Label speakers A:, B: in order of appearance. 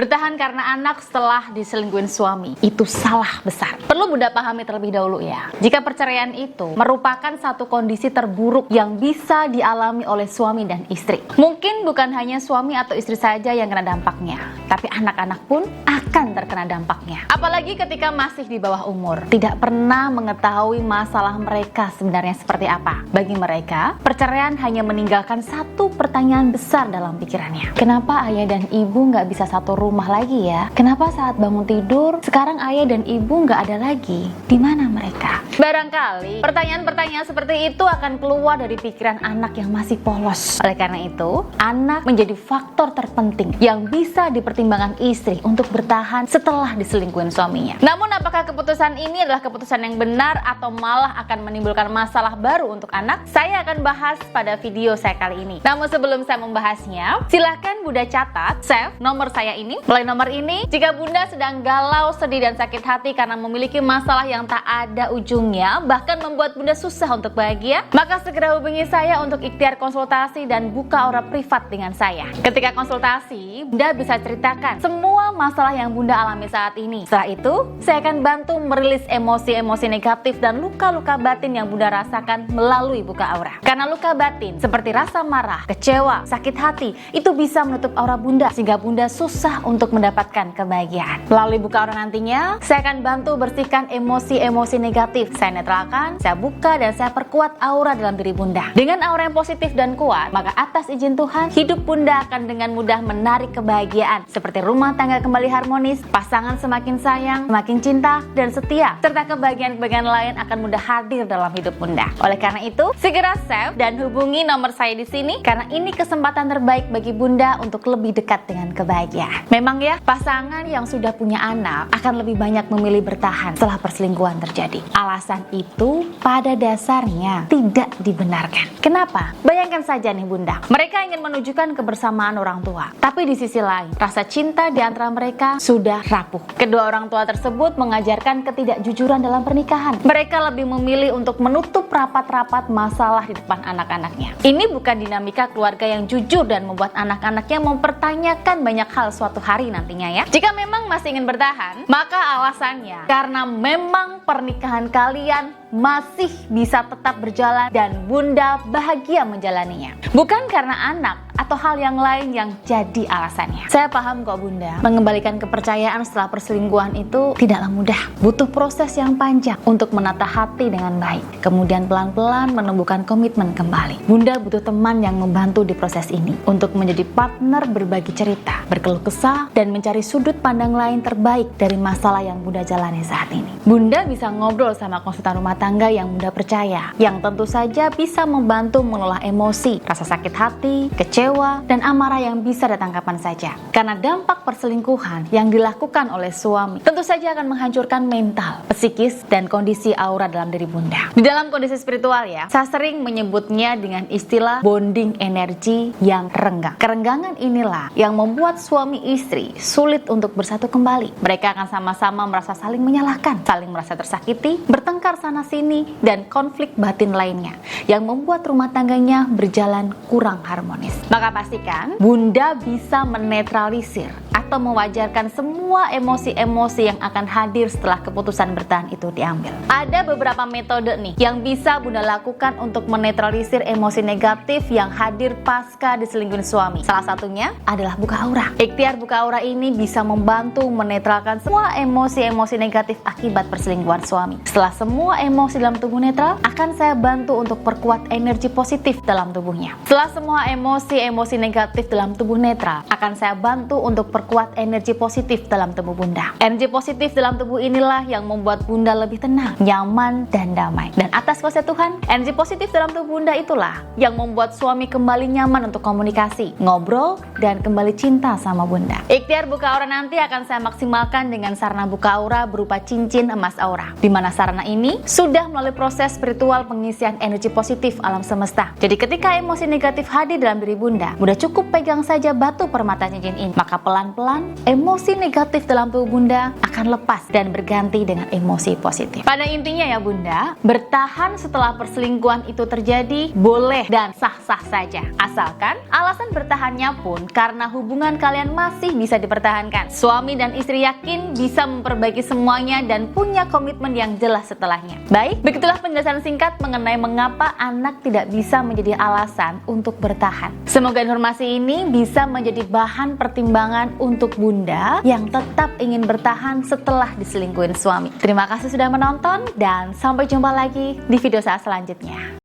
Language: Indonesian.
A: Bertahan karena anak setelah diselingkuhin suami, itu salah besar. Perlu Bunda pahami terlebih dahulu ya. Jika perceraian itu merupakan satu kondisi terburuk yang bisa dialami oleh suami dan istri. Mungkin bukan hanya suami atau istri saja yang kena dampaknya, tapi anak-anak pun akan terkena dampaknya. Apalagi ketika masih di bawah umur, tidak pernah mengetahui masalah mereka sebenarnya seperti apa. Bagi mereka, perceraian hanya meninggalkan satu pertanyaan besar dalam pikirannya. Kenapa ayah dan ibu nggak bisa satu rumah lagi ya? Kenapa saat bangun tidur, sekarang ayah dan ibu nggak ada lagi? Di mana mereka? Barangkali pertanyaan-pertanyaan seperti itu akan keluar dari pikiran anak yang masih polos. Oleh karena itu, anak menjadi faktor terpenting yang bisa dipertimbangkan istri untuk bertahan setelah diselingkuhin suaminya. Namun apakah keputusan ini adalah keputusan yang benar atau malah akan menimbulkan masalah baru untuk anak? Saya akan bahas pada video saya kali ini. Namun sebelum saya membahasnya, silahkan Bunda catat, save nomor saya ini. Melalui nomor ini, jika Bunda sedang galau, sedih, dan sakit hati karena memiliki masalah yang tak ada ujungnya, bahkan membuat Bunda susah untuk bahagia, maka segera hubungi saya untuk ikhtiar konsultasi dan buka aura privat dengan saya. Ketika konsultasi, Bunda bisa ceritakan semua masalah yang Bunda alami saat ini. Setelah itu, saya akan bantu merilis emosi-emosi negatif dan luka-luka batin yang Bunda rasakan melalui buka aura. Karena luka batin seperti rasa marah, kecewa, sakit hati, itu bisa menutup aura Bunda sehingga Bunda susah untuk mendapatkan kebahagiaan. Melalui buka aura nantinya, saya akan bantu bersihkan emosi-emosi negatif. Saya netralkan, saya buka, dan saya perkuat aura dalam diri Bunda. Dengan aura yang positif dan kuat, maka atas izin Tuhan, hidup Bunda akan dengan mudah menarik kebahagiaan seperti rumah tangga kembali harmonis, pasangan semakin sayang, semakin cinta dan setia, serta kebahagiaan-kebahagiaan lain akan mudah hadir dalam hidup Bunda. Oleh karena itu, segera save dan hubungi nomor saya di sini karena ini kesempatan terbaik bagi Bunda untuk lebih dekat dengan kebahagiaan. Memang ya, pasangan yang sudah punya anak akan lebih banyak memilih bertahan setelah perselingkuhan terjadi. Alasan itu pada dasarnya tidak dibenarkan. Kenapa? Bayangkan saja nih Bunda, mereka ingin menunjukkan kebersamaan orang tua, tapi di sisi lain, rasa cinta di antara mereka sudah rapuh. Kedua orang tua tersebut mengajarkan ketidakjujuran dalam pernikahan. Mereka lebih memilih untuk menutup rapat-rapat masalah di depan anak-anaknya. Ini bukan dinamika keluarga yang jujur dan membuat anak-anaknya mempertanyakan banyak hal suatu hari nantinya ya. Jika memang masih ingin bertahan, maka alasannya karena memang pernikahan kalian masih bisa tetap berjalan dan Bunda bahagia menjalaninya. Bukan karena anak atau hal yang lain yang jadi alasannya. Saya paham kok Bunda, mengembalikan kepercayaan setelah perselingkuhan itu tidaklah mudah. Butuh proses yang panjang untuk menata hati dengan baik. Kemudian pelan-pelan menumbuhkan komitmen kembali. Bunda butuh teman yang membantu di proses ini untuk menjadi partner berbagi cerita, berkeluh kesah, dan mencari sudut pandang lain terbaik dari masalah yang Bunda jalani saat ini. Bunda bisa ngobrol sama konsultan rumah tangga yang Bunda percaya, yang tentu saja bisa membantu mengolah emosi, rasa sakit hati, kecewa, dan amarah yang bisa datang kapan saja. Karena dampak perselingkuhan yang dilakukan oleh suami tentu saja akan menghancurkan mental, psikis, dan kondisi aura dalam diri Bunda. Di dalam kondisi spiritual ya, saya sering menyebutnya dengan istilah bonding energi yang renggang. Kerenggangan inilah yang membuat suami istri sulit untuk bersatu kembali. Mereka akan sama-sama merasa saling menyalahkan, saling merasa tersakiti, bertengkar sana-sini, dan konflik batin lainnya yang membuat rumah tangganya berjalan kurang harmonis. Maka pastikan Bunda bisa menetralisir atau mewajarkan semua emosi-emosi yang akan hadir setelah keputusan bertahan itu diambil. Ada beberapa metode nih yang bisa Bunda lakukan untuk menetralisir emosi negatif yang hadir pasca diselingkuhin suami. Salah satunya adalah buka aura. Ikhtiar buka aura ini bisa membantu menetralkan semua emosi-emosi negatif akibat perselingkuhan suami. Setelah semua emosi dalam tubuh netral, akan saya bantu untuk perkuat energi positif dalam tubuhnya. Setelah semua emosi-emosi negatif dalam tubuh netral, akan saya bantu untuk perkuat energi positif dalam tubuh Bunda. Energi positif dalam tubuh inilah yang membuat Bunda lebih tenang, nyaman, dan damai. Dan atas kuasa Tuhan, energi positif dalam tubuh Bunda itulah yang membuat suami kembali nyaman untuk komunikasi, ngobrol, dan kembali cinta sama Bunda. Ikhtiar buka aura nanti akan saya maksimalkan dengan sarana buka aura berupa cincin emas aura, di mana sarana ini sudah melalui proses spiritual pengisian energi positif alam semesta. Jadi ketika emosi negatif hadir dalam diri Bunda, Bunda cukup pegang saja batu permata cincin ini, maka pelan-pelan berjalan, emosi negatif dalam tubuh Bunda akan lepas dan berganti dengan emosi positif. Pada intinya ya Bunda, bertahan setelah perselingkuhan itu terjadi boleh dan sah-sah saja. Asalkan alasan bertahannya pun karena hubungan kalian masih bisa dipertahankan. Suami dan istri yakin bisa memperbaiki semuanya dan punya komitmen yang jelas setelahnya. Baik, begitulah penjelasan singkat mengenai mengapa anak tidak bisa menjadi alasan untuk bertahan. Semoga informasi ini bisa menjadi bahan pertimbangan untuk Bunda yang tetap ingin bertahan setelah diselingkuhin suami. Terima kasih sudah menonton dan sampai jumpa lagi di video saya selanjutnya.